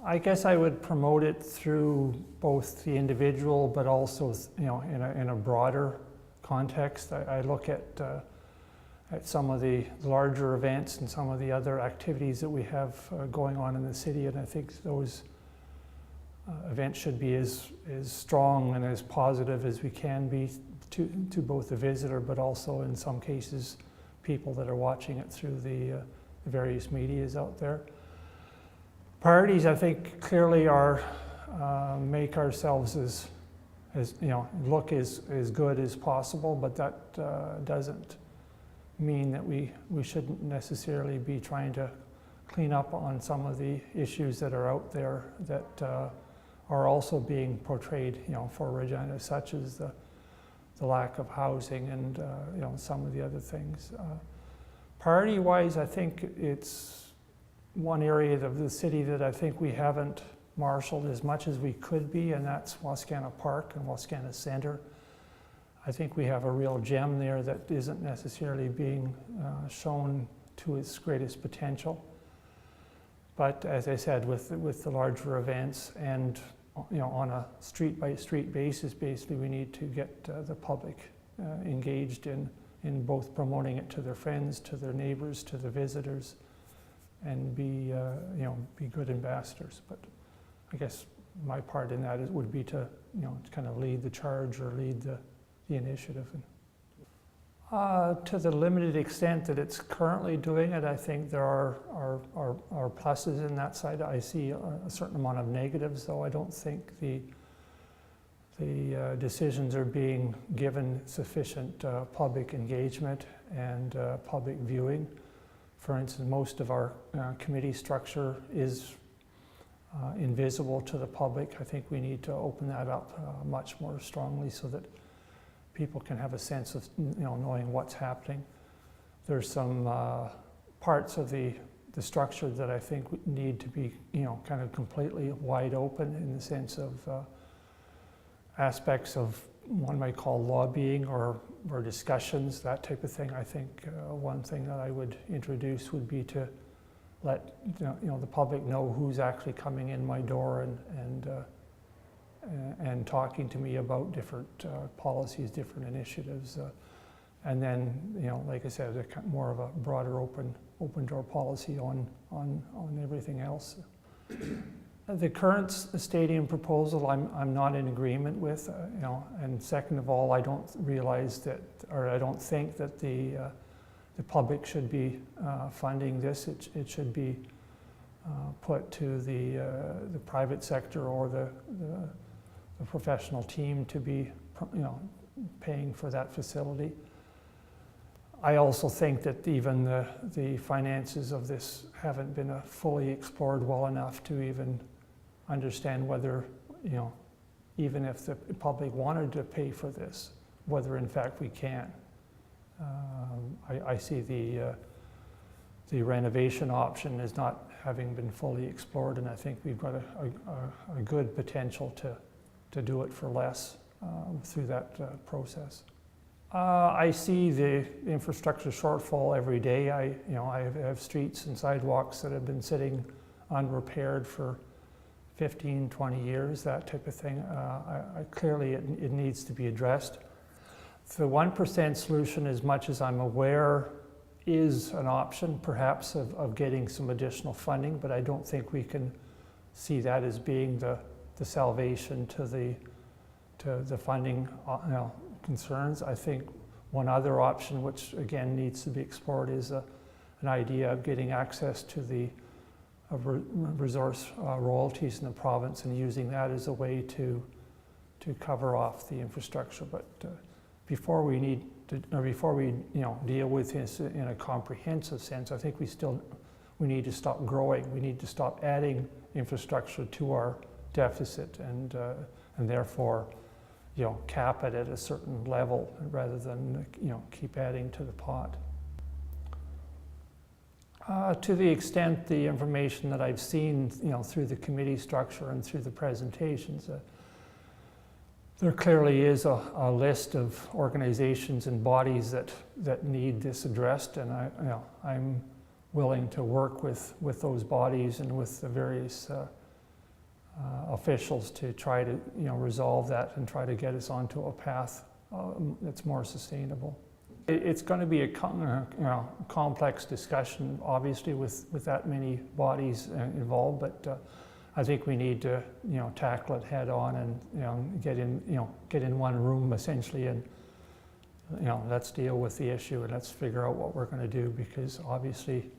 I guess I would promote it through both the individual, but also, in a broader context. I look at some of the larger events and some of the other activities that we have going on in the city, and I think those events should be as strong and as positive as we can be to both the visitor, but also in some cases people that are watching it through the various medias out there. Priorities, I think, clearly are make ourselves as look as good as possible, but that doesn't mean that we shouldn't necessarily be trying to clean up on some of the issues that are out there that are also being portrayed, for Regina, such as the lack of housing and some of the other things. Priority-wise, I think it's one area of the city that I think we haven't marshaled as much as we could be, and that's Wascana Park and Wascana Centre. I think we have a real gem there that isn't necessarily being shown to its greatest potential. But as I said, with the larger events and on a street-by-street basis, basically we need to get the public engaged in both promoting it to their friends, to their neighbors, to the visitors, and be good ambassadors. But I guess my part in that would be to kind of lead the charge or lead the initiative. To the limited extent that it's currently doing it, I think there are pluses in that side. I see a certain amount of negatives, though. I don't think the decisions are being given sufficient public engagement and public viewing. For instance, most of our committee structure is invisible to the public. I think we need to open that up much more strongly so that people can have a sense of knowing what's happening. There's some parts of the structure that I think need to be kind of completely wide open, in the sense of aspects of one might call lobbying or discussions, that type of thing. I think one thing that I would introduce would be to let the public know who's actually coming in my door and talking to me about different policies, different initiatives, and then like I said, more of a broader open door policy on everything else. The current stadium proposal, I'm not in agreement with, and second of all, I don't realize that, or I don't think that the public should be funding this. It should be put to the private sector or the professional team to be, paying for that facility. I also think that even the finances of this haven't been fully explored well enough to even understand whether, even if the public wanted to pay for this, whether in fact we can. I see the renovation option as not having been fully explored, and I think we've got a good potential to do it for less through that process. I see the infrastructure shortfall every day. I have streets and sidewalks that have been sitting unrepaired for 15, 20 years, that type of thing. Clearly it needs to be addressed. The 1% solution, as much as I'm aware, is an option perhaps of getting some additional funding, but I don't think we can see that as being the salvation to the funding concerns. I think one other option, which again needs to be explored, is an idea of getting access to the resource royalties in the province and using that as a way to cover off the infrastructure. But before we deal with this in a comprehensive sense, I think we need to stop growing. We need to stop adding infrastructure to our deficit and therefore cap it at a certain level rather than keep adding to the pot. To the extent the information that I've seen through the committee structure and through the presentations, there clearly is a list of organizations and bodies that need this addressed, and I'm willing to work with those bodies and with the various officials to try to resolve that and try to get us onto a path that's more sustainable. It's going to be a complex discussion, obviously, with that many bodies involved, but I think we need to tackle it head on and get in one room essentially, and let's deal with the issue and let's figure out what we're going to do, because obviously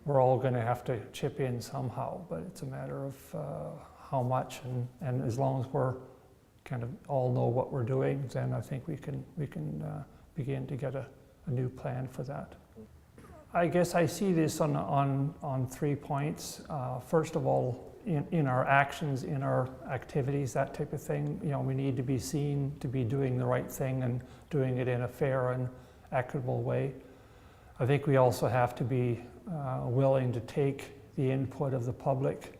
we're all going to have to chip in somehow, but it's a matter of how much, and as long as we're kind of all know what we're doing, then I think we can begin to get a new plan for that. I guess I see this on 3 points. First of all, in our actions, in our activities, that type of thing, we need to be seen to be doing the right thing and doing it in a fair and equitable way. I think we also have to be willing to take the input of the public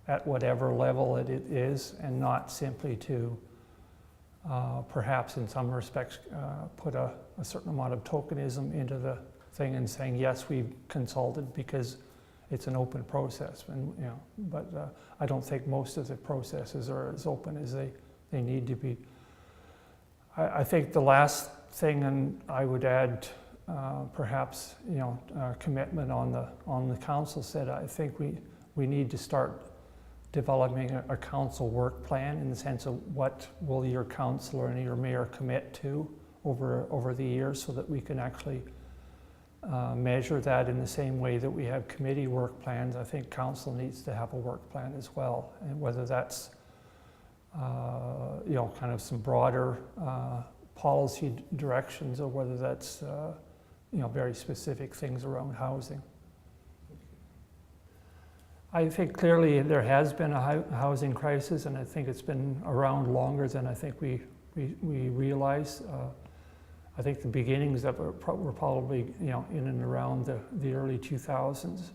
at whatever level it is, and not simply to perhaps in some respects put a certain amount of tokenism into the thing and saying, yes, we've consulted because it's an open process. And, but I don't think most of the processes are as open as they need to be. I think the last thing, and I would add perhaps commitment on the council side, I think we need to start developing a council work plan, in the sense of what will your councillor and your mayor commit to over the years, so that we can actually measure that in the same way that we have committee work plans. I think council needs to have a work plan as well, and whether that's kind of some broader policy directions, or whether that's very specific things around housing. I think clearly there has been a housing crisis, and I think it's been around longer than I think we realize. I think the beginnings of it were probably in and around the early 2000s.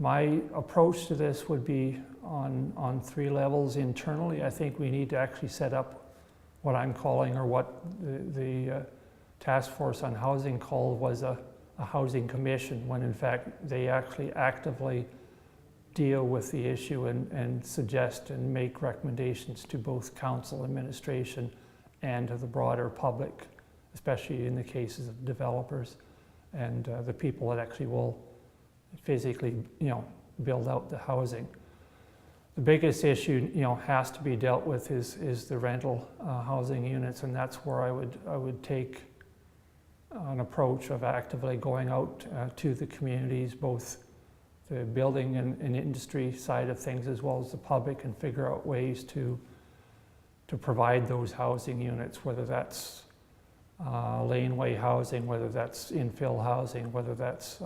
My approach to this would be on 3 levels. Internally, I think we need to actually set up what I'm calling, or what the Task Force on Housing called, was a housing commission, when in fact they actually actively deal with the issue and suggest and make recommendations to both council, administration, and to the broader public, especially in the cases of developers and the people that actually will physically build out the housing. The biggest issue has to be dealt with is the rental housing units, and that's where I would take an approach of actively going out to the communities, both the building and industry side of things as well as the public, and figure out ways to provide those housing units, whether that's laneway housing, whether that's infill housing, whether that's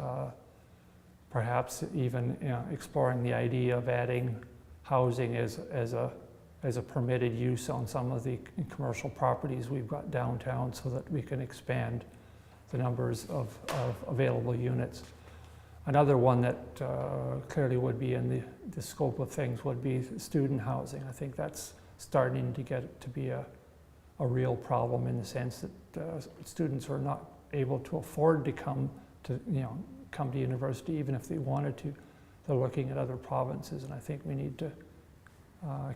perhaps even exploring the idea of adding housing as a permitted use on some of the commercial properties we've got downtown, so that we can expand the numbers of available units. Another one that clearly would be in the scope of things would be student housing. I think that's starting to get to be a real problem, in the sense that students are not able to afford to come to university, even if they wanted to. They're looking at other provinces, and I think we need to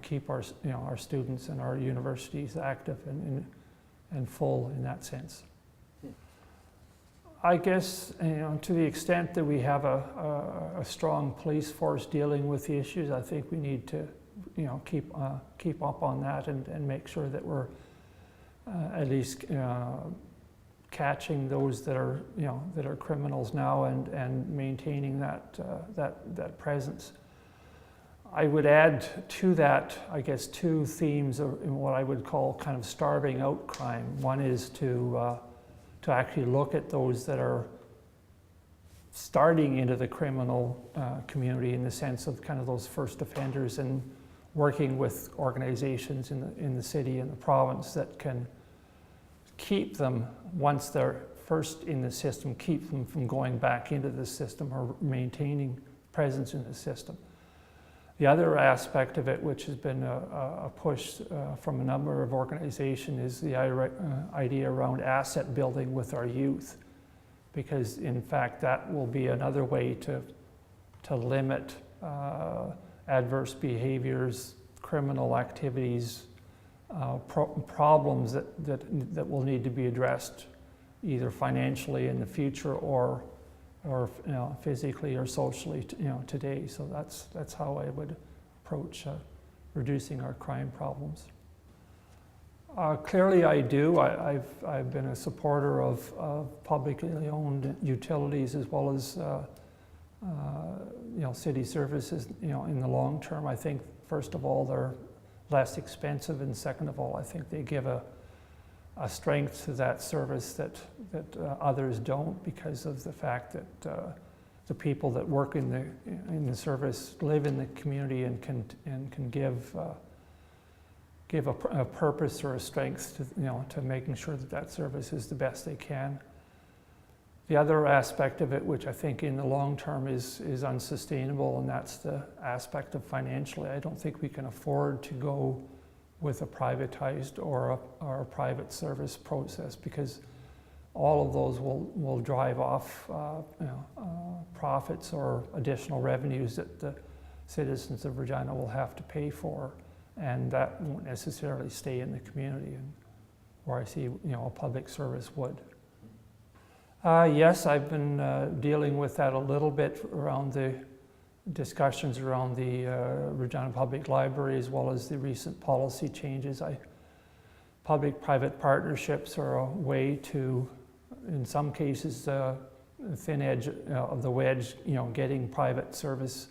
keep our students and our universities active and full in that sense. I guess to the extent that we have a strong police force dealing with the issues, I think we need to keep up on that and make sure that we're at least catching those that are criminals now, and maintaining that presence. I would add to that, I guess, 2 themes in what I would call kind of starving out crime. One is to actually look at those that are starting into the criminal community, in the sense of kind of those first offenders, and working with organizations in the city and the province that can keep them, once they're first in the system, keep them from going back into the system or maintaining presence in the system. The other aspect of it, which has been a push from a number of organizations, is the idea around asset building with our youth, because in fact that will be another way to limit adverse behaviors, criminal activities, problems that will need to be addressed either financially in the future or physically or socially today. So that's how I would approach reducing our crime problems. Clearly I do. I've been a supporter of publicly owned utilities as well as city services in the long term. I think first of all they're less expensive, and second of all I think they give a strength to that service that others don't, because of the fact that the people that work in the service live in the community and can give a purpose or a strength to making sure that service is the best they can. The other aspect of it, which I think in the long term is unsustainable, and that's the aspect of financially. I don't think we can afford to go with a privatized or a private service process, because all of those will drive off profits or additional revenues that the citizens of Regina will have to pay for, and that won't necessarily stay in the community, and where I see a public service would. Yes, I've been dealing with that a little bit around the discussions around the Regina Public Library, as well as the recent policy changes. Public-private partnerships are a way to, in some cases, thin edge of the wedge, getting private service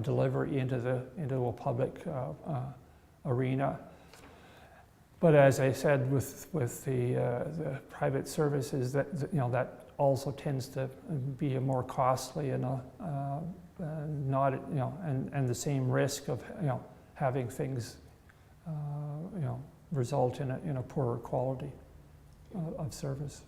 delivery into a public arena. But as I said, with the private services, that also tends to be a more costly and not and the same risk of having things result in a poorer quality of service.